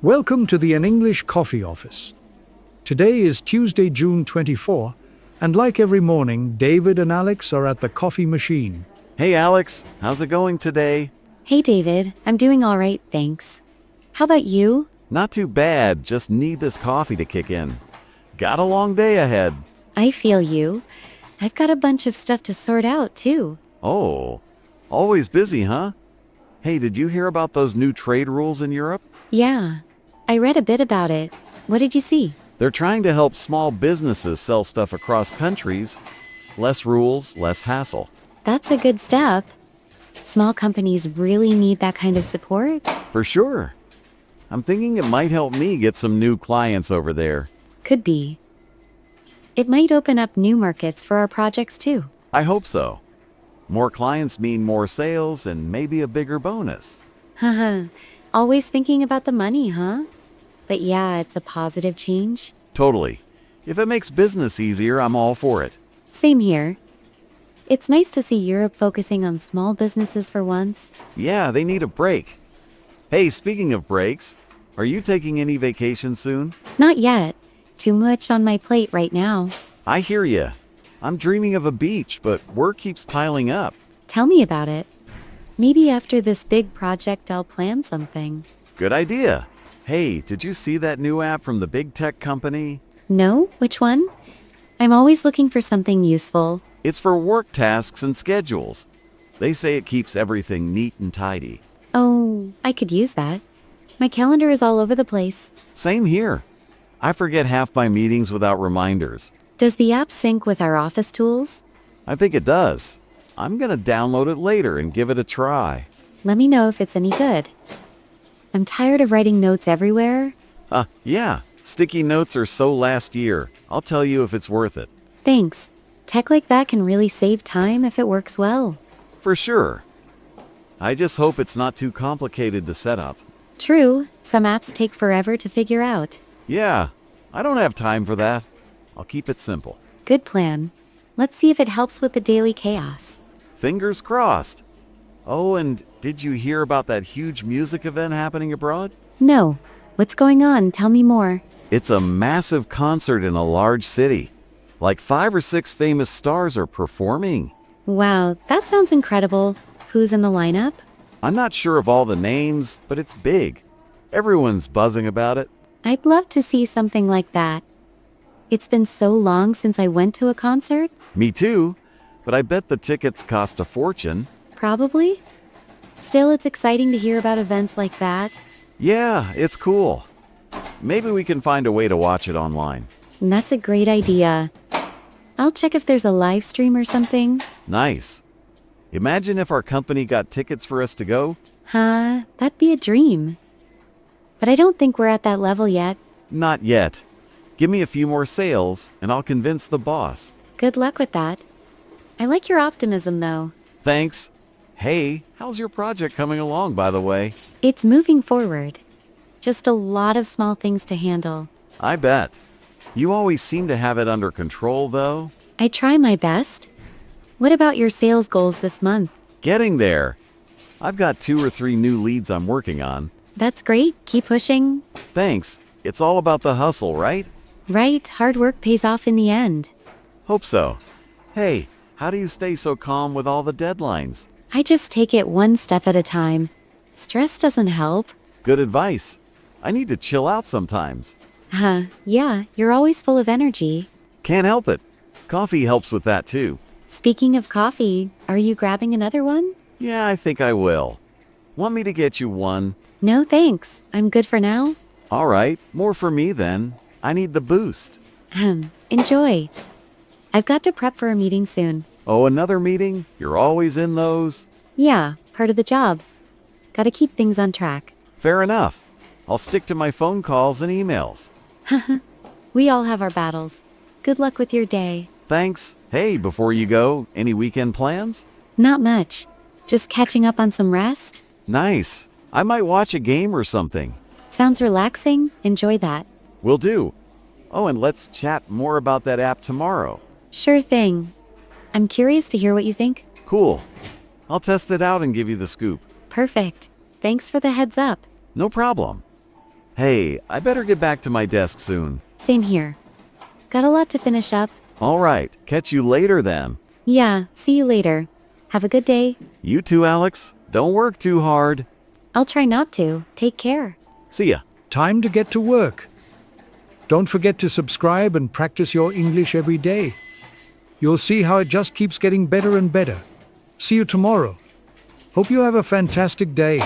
Welcome to the An English Coffee Office. Today is Tuesday, June 24, and like every morning, David and Alex are at the coffee machine. Hey Alex, how's it going today? Hey David, I'm doing all right, thanks. How about you? Not too bad, just need this coffee to kick in. Got a long day ahead. I feel you. I've got a bunch of stuff to sort out, too. Oh, always busy, huh? Hey, did you hear about those new trade rules in Europe? Yeah, I read a bit about it. What did you see? They're trying to help small businesses sell stuff across countries. Less rules, less hassle. That's a good step. Small companies really need that kind of support? For sure. I'm thinking it might help me get some new clients over there. Could be. It might open up new markets for our projects, too. I hope so. More clients mean more sales and maybe a bigger bonus. Haha, always thinking about the money, huh? But yeah, it's a positive change. Totally. If it makes business easier, I'm all for it. Same here. It's nice to see Europe focusing on small businesses for once. Yeah, they need a break. Hey, speaking of breaks, are you taking any vacation soon? Not yet. Too much on my plate right now. I hear ya. I'm dreaming of a beach, but work keeps piling up. Tell me about it. Maybe after this big project I'll plan something. Good idea. Hey, did you see that new app from the big tech company? No? Which one? I'm always looking for something useful. It's for work tasks and schedules. They say it keeps everything neat and tidy. Oh, I could use that. My calendar is all over the place. Same here. I forget half my meetings without reminders. Does the app sync with our office tools? I think it does. I'm gonna download it later and give it a try. Let me know if it's any good. I'm tired of writing notes everywhere. Yeah. Sticky notes are so last year. I'll tell you if it's worth it. Thanks. Tech like that can really save time if it works well. For sure. I just hope it's not too complicated to set up. True, some apps take forever to figure out. Yeah, I don't have time for that. I'll keep it simple. Good plan. Let's see if it helps with the daily chaos. Fingers crossed. Oh, and did you hear about that huge music event happening abroad? No. What's going on? Tell me more. It's a massive concert in a large city. Like 5 or 6 famous stars are performing. Wow, that sounds incredible. Who's in the lineup? I'm not sure of all the names, but it's big. Everyone's buzzing about it. I'd love to see something like that. It's been so long since I went to a concert. Me too, but I bet the tickets cost a fortune. Probably. Still, it's exciting to hear about events like that. Yeah, it's cool. Maybe we can find a way to watch it online. And that's a great idea. I'll check if there's a live stream or something. Nice. Imagine if our company got tickets for us to go. Huh, that'd be a dream. But I don't think we're at that level yet. Not yet. Give me a few more sales, and I'll convince the boss. Good luck with that. I like your optimism, though. Thanks. Hey, how's your project coming along, by the way? It's moving forward. Just a lot of small things to handle. I bet. You always seem to have it under control, though. I try my best. What about your sales goals this month? Getting there. I've got 2 or 3 new leads I'm working on. That's great. Keep pushing. Thanks. It's all about the hustle, right? Right, hard work pays off in the end. Hope so. Hey, how do you stay so calm with all the deadlines? I just take it one step at a time. Stress doesn't help. Good advice. I need to chill out sometimes. Yeah, you're always full of energy. Can't help it. Coffee helps with that too. Speaking of coffee, are you grabbing another one? Yeah, I think I will. Want me to get you one? No, thanks. I'm good for now. All right, more for me then. I need the boost. Enjoy. I've got to prep for a meeting soon. Oh, another meeting? You're always in those? Yeah, part of the job. Gotta keep things on track. Fair enough. I'll stick to my phone calls and emails. We all have our battles. Good luck with your day. Thanks. Hey, before you go, any weekend plans? Not much. Just catching up on some rest. Nice. I might watch a game or something. Sounds relaxing. Enjoy that. Will do. Oh, and let's chat more about that app tomorrow. Sure thing. I'm curious to hear what you think. Cool. I'll test it out and give you the scoop. Perfect. Thanks for the heads up. No problem. Hey, I better get back to my desk soon. Same here. Got a lot to finish up. All right, catch you later then. Yeah, see you later. Have a good day. You too, Alex. Don't work too hard. I'll try not to. Take care. See ya. Time to get to work. Don't forget to subscribe and practice your English every day. You'll see how it just keeps getting better and better. See you tomorrow. Hope you have a fantastic day.